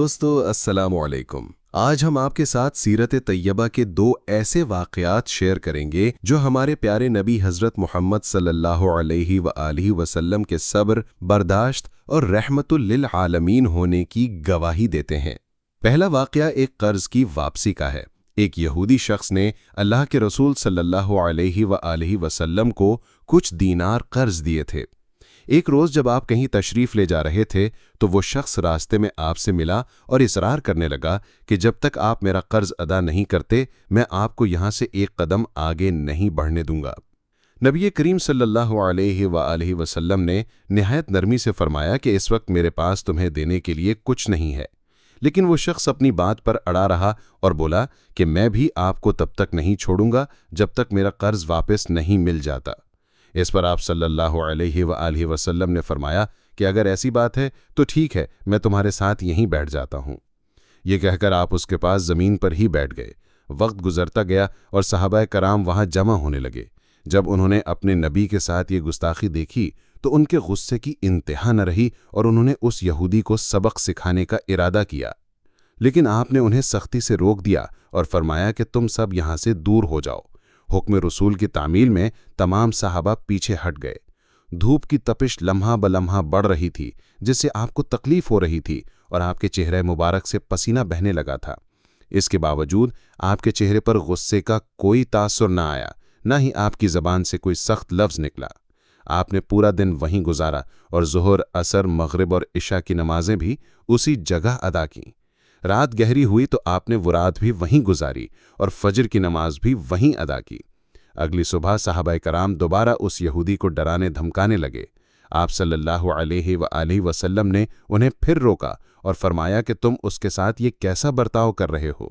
دوستو السلام علیکم۔ آج ہم آپ کے ساتھ سیرت طیبہ کے دو ایسے واقعات شیئر کریں گے جو ہمارے پیارے نبی حضرت محمد صلی اللہ علیہ وآلہ وسلم کے صبر، برداشت اور رحمت للعالمین ہونے کی گواہی دیتے ہیں۔ پہلا واقعہ ایک قرض کی واپسی کا ہے۔ ایک یہودی شخص نے اللہ کے رسول صلی اللہ علیہ وآلہ وسلم کو کچھ دینار قرض دیے تھے۔ ایک روز جب آپ کہیں تشریف لے جا رہے تھے تو وہ شخص راستے میں آپ سے ملا اور اصرار کرنے لگا کہ جب تک آپ میرا قرض ادا نہیں کرتے میں آپ کو یہاں سے ایک قدم آگے نہیں بڑھنے دوں گا۔ نبی کریم صلی اللہ علیہ وآلہ وسلم نے نہایت نرمی سے فرمایا کہ اس وقت میرے پاس تمہیں دینے کے لیے کچھ نہیں ہے، لیکن وہ شخص اپنی بات پر اڑا رہا اور بولا کہ میں بھی آپ کو تب تک نہیں چھوڑوں گا جب تک میرا قرض واپس نہیں مل جاتا۔ اس پر آپ صلی اللہ علیہ وآلہ وسلم نے فرمایا کہ اگر ایسی بات ہے تو ٹھیک ہے، میں تمہارے ساتھ یہیں بیٹھ جاتا ہوں۔ یہ کہہ کر آپ اس کے پاس زمین پر ہی بیٹھ گئے۔ وقت گزرتا گیا اور صحابہ کرام وہاں جمع ہونے لگے۔ جب انہوں نے اپنے نبی کے ساتھ یہ گستاخی دیکھی تو ان کے غصے کی انتہا نہ رہی اور انہوں نے اس یہودی کو سبق سکھانے کا ارادہ کیا، لیکن آپ نے انہیں سختی سے روک دیا اور فرمایا کہ تم سب یہاں سے دور ہو جاؤ۔ حکم رسول کی تعمیل میں تمام صحابہ پیچھے ہٹ گئے۔ دھوپ کی تپش لمحہ بلمحہ بڑھ رہی تھی جس سے آپ کو تکلیف ہو رہی تھی اور آپ کے چہرے مبارک سے پسینہ بہنے لگا تھا۔ اس کے باوجود آپ کے چہرے پر غصے کا کوئی تاثر نہ آیا، نہ ہی آپ کی زبان سے کوئی سخت لفظ نکلا۔ آپ نے پورا دن وہیں گزارا اور ظہر، عصر، مغرب اور عشاء کی نمازیں بھی اسی جگہ ادا کیں۔ رات گہری ہوئی تو آپ نے وہ رات بھی وہیں گزاری اور فجر کی نماز بھی وہیں ادا کی۔ اگلی صبح صحابہ کرام دوبارہ اس یہودی کو ڈرانے دھمکانے لگے۔ آپ صلی اللہ علیہ وآلہ وسلم نے انہیں پھر روکا اور فرمایا کہ تم اس کے ساتھ یہ کیسا برتاؤ کر رہے ہو؟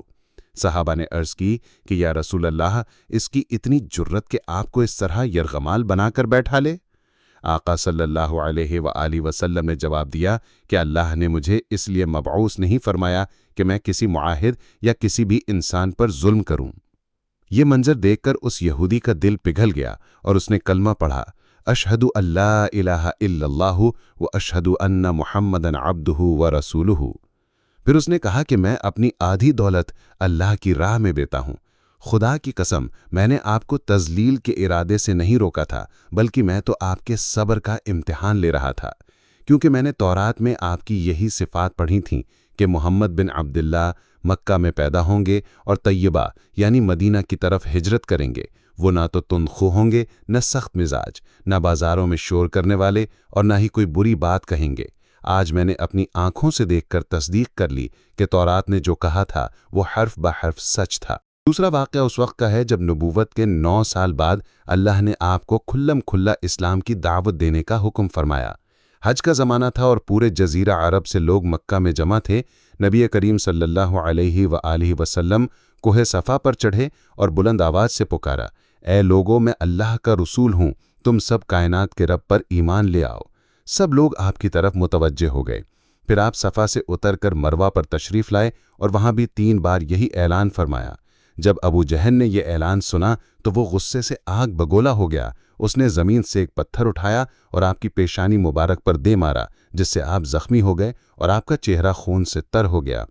صحابہ نے عرض کی کہ یا رسول اللہ، اس کی اتنی جرت کہ آپ کو اس طرح یرغمال بنا کر بیٹھا لے؟ آقا صلی اللہ علیہ وآلہ وسلم نے جواب دیا کہ اللہ نے مجھے اس لیے مبعوث نہیں فرمایا کہ میں کسی معاہد یا کسی بھی انسان پر ظلم کروں۔ یہ منظر دیکھ کر اس یہودی کا دل پگھل گیا اور اس نے کلمہ پڑھا، اشہد ان لا الہ الا اللہ و اشہد ان محمدًا عبدہ و رسولہ۔ پھر اس نے کہا کہ میں اپنی آدھی دولت اللہ کی راہ میں دیتا ہوں۔ خدا کی قسم، میں نے آپ کو تذلیل کے ارادے سے نہیں روکا تھا، بلکہ میں تو آپ کے صبر کا امتحان لے رہا تھا، کیونکہ میں نے تورات میں آپ کی یہی صفات پڑھی تھیں کہ محمد بن عبداللہ مکہ میں پیدا ہوں گے اور طیبہ یعنی مدینہ کی طرف ہجرت کریں گے۔ وہ نہ تو تندخو ہوں گے، نہ سخت مزاج، نہ بازاروں میں شور کرنے والے اور نہ ہی کوئی بری بات کہیں گے۔ آج میں نے اپنی آنکھوں سے دیکھ کر تصدیق کر لی کہ تورات نے جو کہا تھا وہ حرف بحرف سچ تھا۔ دوسرا واقعہ اس وقت کا ہے جب نبوت کے 9 سال بعد اللہ نے آپ کو کھلم کھلا اسلام کی دعوت دینے کا حکم فرمایا۔ حج کا زمانہ تھا اور پورے جزیرہ عرب سے لوگ مکہ میں جمع تھے۔ نبی کریم صلی اللہ علیہ وآلہ وسلم کوہ صفا پر چڑھے اور بلند آواز سے پکارا، اے لوگو، میں اللہ کا رسول ہوں، تم سب کائنات کے رب پر ایمان لے آؤ۔ سب لوگ آپ کی طرف متوجہ ہو گئے۔ پھر آپ صفا سے اتر کر مروہ پر تشریف لائے اور وہاں بھی 3 بار یہی اعلان فرمایا۔ جب ابو جہل نے یہ اعلان سنا تو وہ غصے سے آگ بگولا ہو گیا۔ اس نے زمین سے ایک پتھر اٹھایا اور آپ کی پیشانی مبارک پر دے مارا، جس سے آپ زخمی ہو گئے اور آپ کا چہرہ خون سے تر ہو گیا۔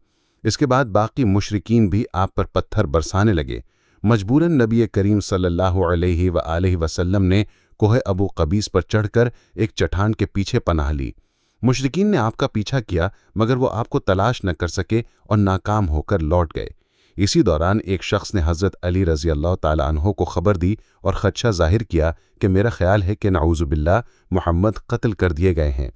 اس کے بعد باقی مشرکین بھی آپ پر پتھر برسانے لگے۔ مجبوراً نبی کریم صلی اللہ علیہ وآلہ وسلم نے کوہ ابو قبیس پر چڑھ کر ایک چٹان کے پیچھے پناہ لی۔ مشرکین نے آپ کا پیچھا کیا مگر وہ آپ کو تلاش نہ کر سکے اور ناکام ہو کر لوٹ گئے۔ اسی دوران ایک شخص نے حضرت علی رضی اللہ تعالیٰ عنہ کو خبر دی اور خدشہ ظاہر کیا کہ میرا خیال ہے کہ نعوذ باللہ محمد قتل کر دیے گئے ہیں۔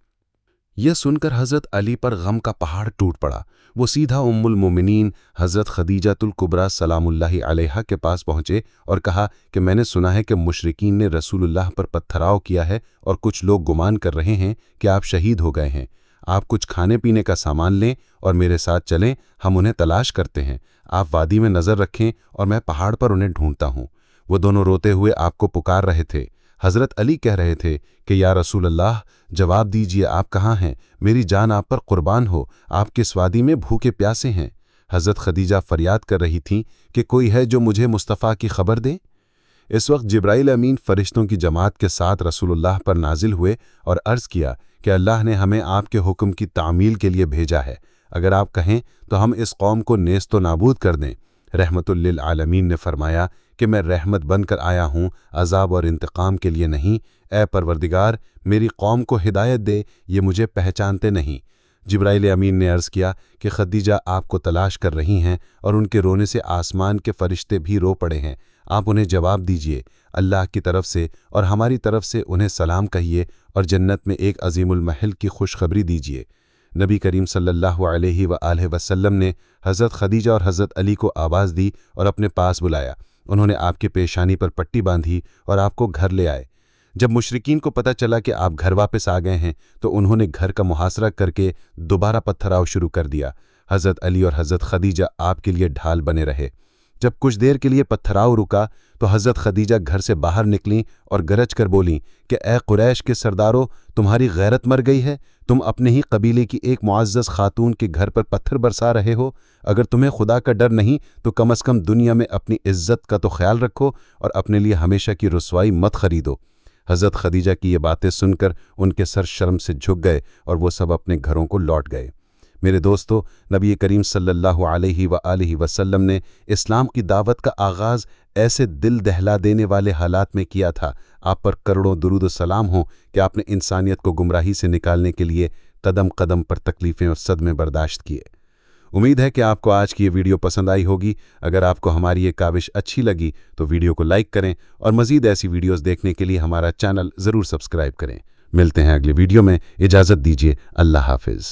یہ سن کر حضرت علی پر غم کا پہاڑ ٹوٹ پڑا۔ وہ سیدھا ام المومنین حضرت خدیجۃ الکبریٰ سلام اللہ علیہا کے پاس پہنچے اور کہا کہ میں نے سنا ہے کہ مشرکین نے رسول اللہ پر پتھراؤ کیا ہے اور کچھ لوگ گمان کر رہے ہیں کہ آپ شہید ہو گئے ہیں۔ آپ کچھ کھانے پینے کا سامان لیں اور میرے ساتھ چلیں، ہم انہیں تلاش کرتے ہیں۔ آپ وادی میں نظر رکھیں اور میں پہاڑ پر انہیں ڈھونڈتا ہوں۔ وہ دونوں روتے ہوئے آپ کو پکار رہے تھے۔ حضرت علی کہہ رہے تھے کہ یا رسول اللہ، جواب دیجئے، آپ کہاں ہیں؟ میری جان آپ پر قربان ہو، آپ کس وادی میں بھوکے پیاسے ہیں؟ حضرت خدیجہ فریاد کر رہی تھیں کہ کوئی ہے جو مجھے مصطفیٰ کی خبر دے۔ اس وقت جبرائیل امین فرشتوں کی جماعت کے ساتھ رسول اللہ پر نازل ہوئے اور عرض کیا کہ اللہ نے ہمیں آپ کے حکم کی تعمیل کے لیے بھیجا ہے۔ اگر آپ کہیں تو ہم اس قوم کو نیست و نابود کر دیں۔ رحمت للعالمین نے فرمایا کہ میں رحمت بن کر آیا ہوں، عذاب اور انتقام کے لیے نہیں۔ اے پروردگار، میری قوم کو ہدایت دے، یہ مجھے پہچانتے نہیں۔ جبرائیل امین نے عرض کیا کہ خدیجہ آپ کو تلاش کر رہی ہیں اور ان کے رونے سے آسمان کے فرشتے بھی رو پڑے ہیں۔ آپ انہیں جواب دیجئے، اللہ کی طرف سے اور ہماری طرف سے انہیں سلام کہیے اور جنت میں ایک عظیم المحل کی خوشخبری دیجئے۔ نبی کریم صلی اللہ علیہ وآلہ وسلم نے حضرت خدیجہ اور حضرت علی کو آواز دی اور اپنے پاس بلایا۔ انہوں نے آپ کے پیشانی پر پٹی باندھی اور آپ کو گھر لے آئے۔ جب مشرکین کو پتہ چلا کہ آپ گھر واپس آ گئے ہیں تو انہوں نے گھر کا محاصرہ کر کے دوبارہ پتھراؤ شروع کر دیا۔ حضرت علی اور حضرت خدیجہ آپ کے لیے ڈھال بنے رہے۔ جب کچھ دیر کے لیے پتھراؤ رکا تو حضرت خدیجہ گھر سے باہر نکلیں اور گرج کر بولیں کہ اے قریش کے سردارو، تمہاری غیرت مر گئی ہے؟ تم اپنے ہی قبیلے کی ایک معزز خاتون کے گھر پر پتھر برسا رہے ہو؟ اگر تمہیں خدا کا ڈر نہیں تو کم از کم دنیا میں اپنی عزت کا تو خیال رکھو اور اپنے لیے ہمیشہ کی رسوائی مت خریدو۔ حضرت خدیجہ کی یہ باتیں سن کر ان کے سر شرم سے جھک گئے اور وہ سب اپنے گھروں کو لوٹ گئے۔ میرے دوستو، نبی کریم صلی اللہ علیہ وآلہ وسلم نے اسلام کی دعوت کا آغاز ایسے دل دہلا دینے والے حالات میں کیا تھا۔ آپ پر کروڑوں درود و سلام ہوں کہ آپ نے انسانیت کو گمراہی سے نکالنے کے لیے قدم قدم پر تکلیفیں اور صدمے برداشت کیے۔ امید ہے کہ آپ کو آج کی یہ ویڈیو پسند آئی ہوگی۔ اگر آپ کو ہماری یہ کاوش اچھی لگی تو ویڈیو کو لائک کریں اور مزید ایسی ویڈیوز دیکھنے کے لیے ہمارا چینل ضرور سبسکرائب کریں۔ ملتے ہیں اگلی ویڈیو میں، اجازت دیجیے، اللہ حافظ۔